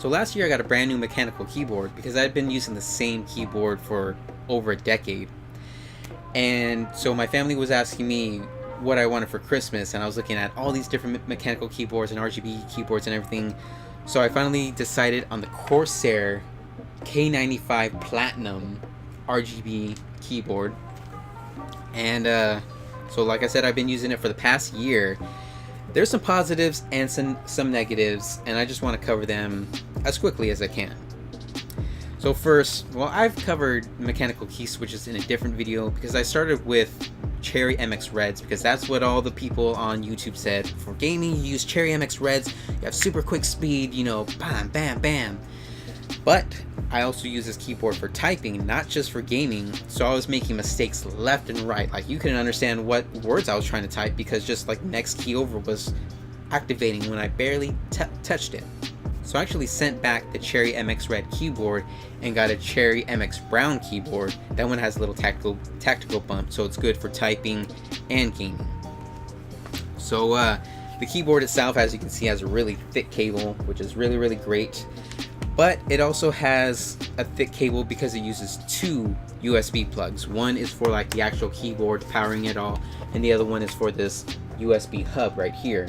So last year I got a brand new mechanical keyboard because I'd been using the same keyboard for over a decade. And so my family was asking me what I wanted for Christmas, and I was looking at all these different mechanical keyboards and RGB keyboards and everything. So I finally decided on the Corsair K95 Platinum RGB keyboard. And so like I said, I've been using it for the past year. There's some positives and some negatives, and I just want to cover them as quickly as I can. So first, well, I've covered mechanical key switches in a different video because I started with Cherry MX Reds because that's what all the people on YouTube said. For gaming, you use Cherry MX Reds, you have super quick speed, you know, bam, bam, bam. But I also use this keyboard for typing, not just for gaming, so I was making mistakes left and right. Like, you couldn't understand what words I was trying to type because just like next key over was activating when I barely touched it. So I actually sent back the Cherry MX Red keyboard and got a Cherry MX Brown keyboard. That one has a little tactical bump, so it's good for typing and gaming. So the keyboard itself, as you can see, has a really thick cable, which is really great. But it also has a thick cable because it uses two USB plugs. One is for like the actual keyboard powering it all, and the other one is for this USB hub right here.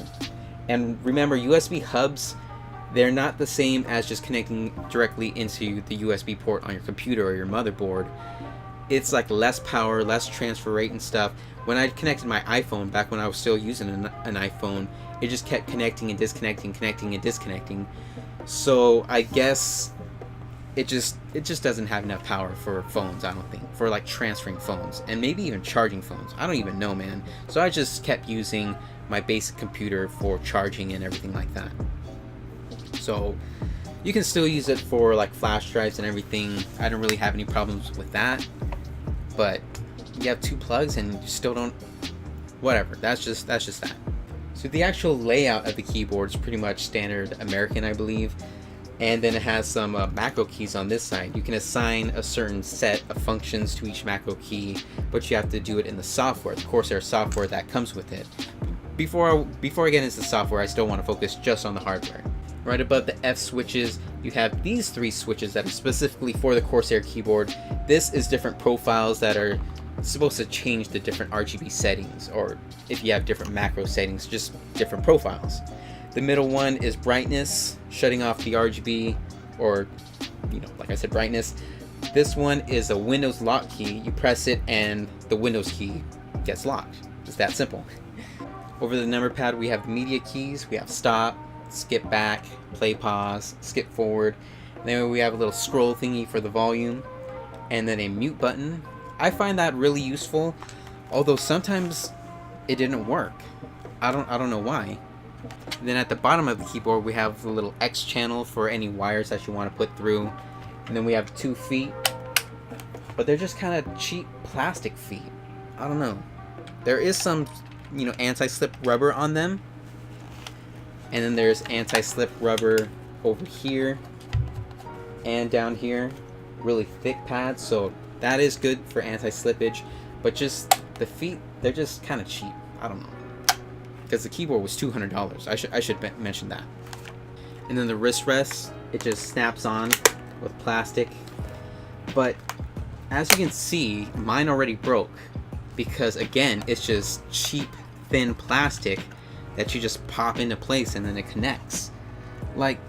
And remember, USB hubs, they're not the same as just connecting directly into the USB port on your computer or your motherboard. It's like less power, less transfer rate and stuff. When I connected my iPhone back when I was still using an iPhone, it just kept connecting and disconnecting, connecting and disconnecting. So I guess it just doesn't have enough power for phones, I don't think, for like transferring phones and maybe even charging phones. I don't even know, man. So I just kept using my basic computer for charging and everything like that. So you can still use it for like flash drives and everything. I don't really have any problems with that. But you have two plugs and you still don't, whatever. That's just that. So the actual layout of the keyboard is pretty much standard American, I believe. And then it has some macro keys on this side. You can assign a certain set of functions to each macro key, but you have to do it in the software, the Corsair software that comes with it. Before I get into the software, I still want to focus just on the hardware. Right above the F switches, you have these three switches that are specifically for the Corsair keyboard. This is different profiles that are supposed to change the different RGB settings, or if you have different macro settings, just different profiles. The middle one is brightness, shutting off the RGB, or, you know, like I said, brightness. This one is a Windows lock key. You press it and the Windows key gets locked. It's that simple. Over the number pad, we have the media keys. We have stop, skip back, play pause, skip forward. And then we have a little scroll thingy for the volume, and then a mute button. I find that really useful, although sometimes it didn't work. I don't know why. And then at the bottom of the keyboard, we have the little X channel for any wires that you want to put through. And then we have 2 feet, but they're just kind of cheap plastic feet. I don't know. There is some, you know, anti-slip rubber on them. And then there's anti-slip rubber over here and down here. Really thick pads, so that is good for anti-slippage. But just the feet, they're just kind of cheap. I don't know. Because the keyboard was $200. I should mention that. And then the wrist rest, it just snaps on with plastic. But as you can see, mine already broke. Because again, it's just cheap, thin plastic that you just pop into place and then it connects. Like,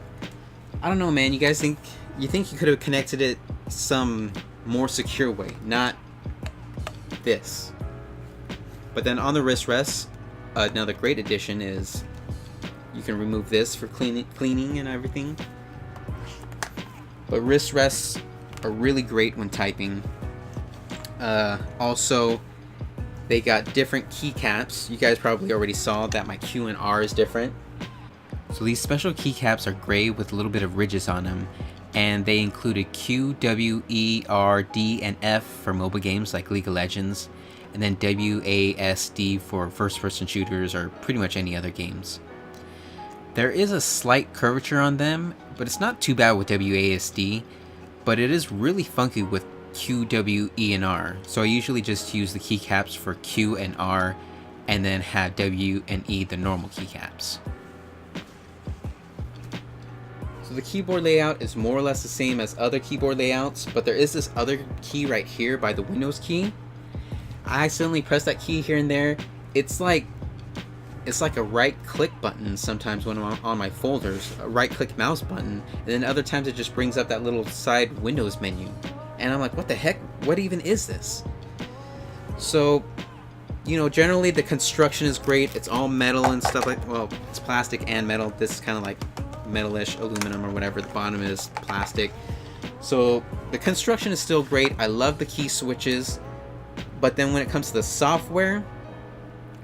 I don't know, man. You guys think you could have connected it some more secure way, not this. But then on the wrist rest, another great addition is you can remove this for cleaning and everything. But wrist rests are really great when typing. Also, they got different keycaps. You guys probably already saw that my Q and R is different. So these special keycaps are gray with a little bit of ridges on them, and they included Q, W, E, R, D, and F for mobile games like League of Legends, and then WASD for first-person shooters or pretty much any other games. There is a slight curvature on them, but it's not too bad with WASD, but it is really funky with Q, W, E, and R. So I usually just use the keycaps for Q and R, and then have W and E the normal keycaps. So the keyboard layout is more or less the same as other keyboard layouts, but there is this other key right here by the Windows key. I accidentally press that key here and there. It's like a right click button sometimes when I'm on my folders, a right click mouse button, and then other times it just brings up that little side Windows menu. And I'm like, what the heck? What even is this? So, you know, generally the construction is great. It's all metal and stuff like, well, it's plastic and metal. This is kind of like metalish, aluminum or whatever. The bottom is plastic. So the construction is still great. I love the key switches. But then when it comes to the software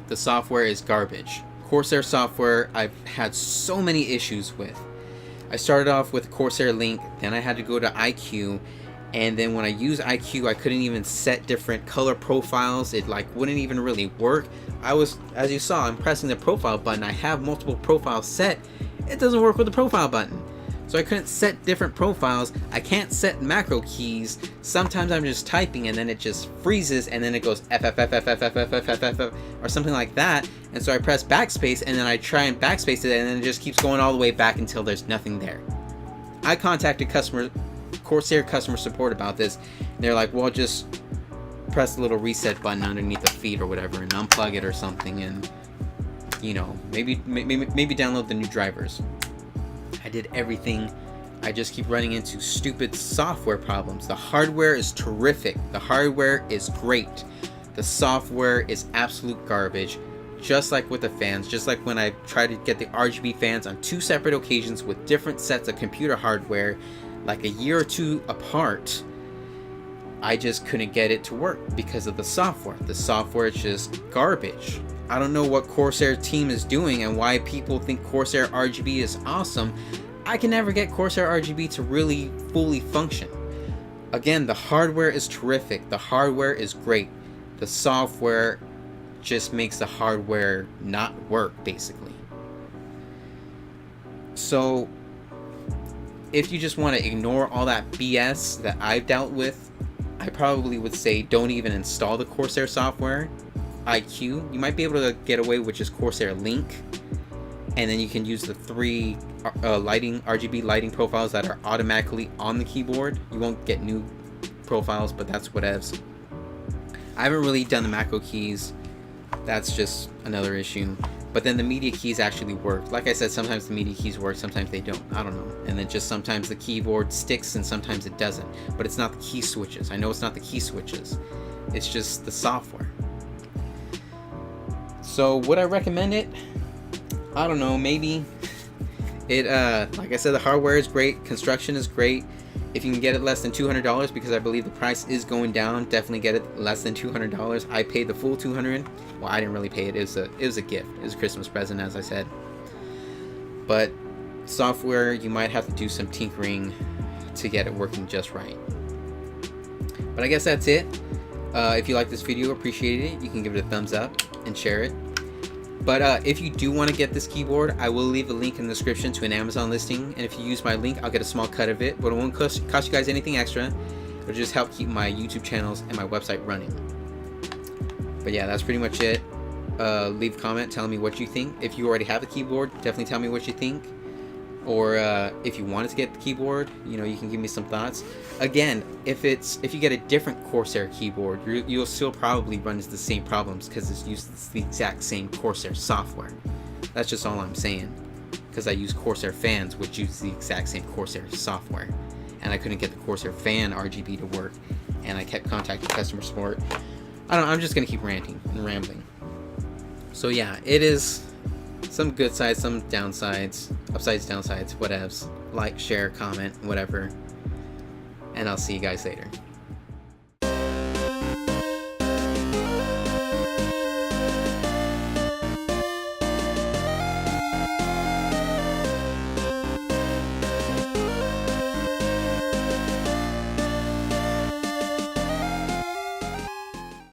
is garbage. Corsair software I've had so many issues with. I started off with Corsair Link, then I had to go to iCue, and then when I use iCue I couldn't even set different color profiles. It like wouldn't even really work. As you saw, I'm pressing the profile button. I have multiple profiles set. It doesn't work with the profile button. So I couldn't set different profiles. I can't set macro keys. Sometimes I'm just typing and then it just freezes and then it goes FFFFFFFFFF or something like that. And so I press backspace and then I try and backspace it and then it just keeps going all the way back until there's nothing there. I contacted Corsair customer support about this. They're like, well, just press the little reset button underneath the feed or whatever and unplug it or something, and you know, maybe download the new drivers. I did everything. I just keep running into stupid software problems. The hardware is terrific. The hardware is great. The software is absolute garbage. Just like with the fans, just like when I tried to get the RGB fans on 2 separate occasions with different sets of computer hardware, like a year or 2 apart, I just couldn't get it to work because of the software. The software is just garbage. I don't know what Corsair team is doing and why people think Corsair RGB is awesome. I can never get Corsair RGB to really fully function. Again, the hardware is terrific. The hardware is great. The software just makes the hardware not work, basically. So, if you just want to ignore all that BS that I've dealt with, I probably would say don't even install the Corsair software. iCue, you might be able to get away with just Corsair Link, and then you can use the 3 RGB lighting profiles that are automatically on the keyboard. You won't get new profiles, but that's whatevs. I haven't really done the macro keys. That's just another issue. But then the media keys actually work. Like I said, sometimes the media keys work, sometimes they don't. I don't know. And then just sometimes the keyboard sticks and sometimes it doesn't. But it's not the key switches. I know it's not the key switches. It's just the software. So would I recommend it? I don't know, maybe. It like I said, the hardware is great, construction is great. If you can get it less than $200, because I believe the price is going down, definitely get it less than $200. I paid the full $200. Well, I didn't really pay it. It was a gift. It was a Christmas present, as I said. But software, you might have to do some tinkering to get it working just right. But I guess that's it. If you like this video, appreciate it. You can give it a thumbs up and share it. But if you do want to get this keyboard, I will leave a link in the description to an Amazon listing, and if you use my link, I'll get a small cut of it, but it won't cost you guys anything extra. It'll just help keep my YouTube channels and my website running. But yeah, that's pretty much it. Leave a comment telling me what you think. If you already have the keyboard, definitely tell me what you think. Or if you wanted to get the keyboard, you know, you can give me some thoughts. Again, if you get a different Corsair keyboard, you'll still probably run into the same problems because it's used the exact same Corsair software. That's just all I'm saying. Because I use Corsair fans, which use the exact same Corsair software, and I couldn't get the Corsair fan RGB to work, and I kept contacting customer support. I don't know, I'm just gonna keep ranting and rambling. So yeah, it is. Some good sides, some downsides, upsides, downsides, whatevs. Like, share, comment, whatever. And I'll see you guys later.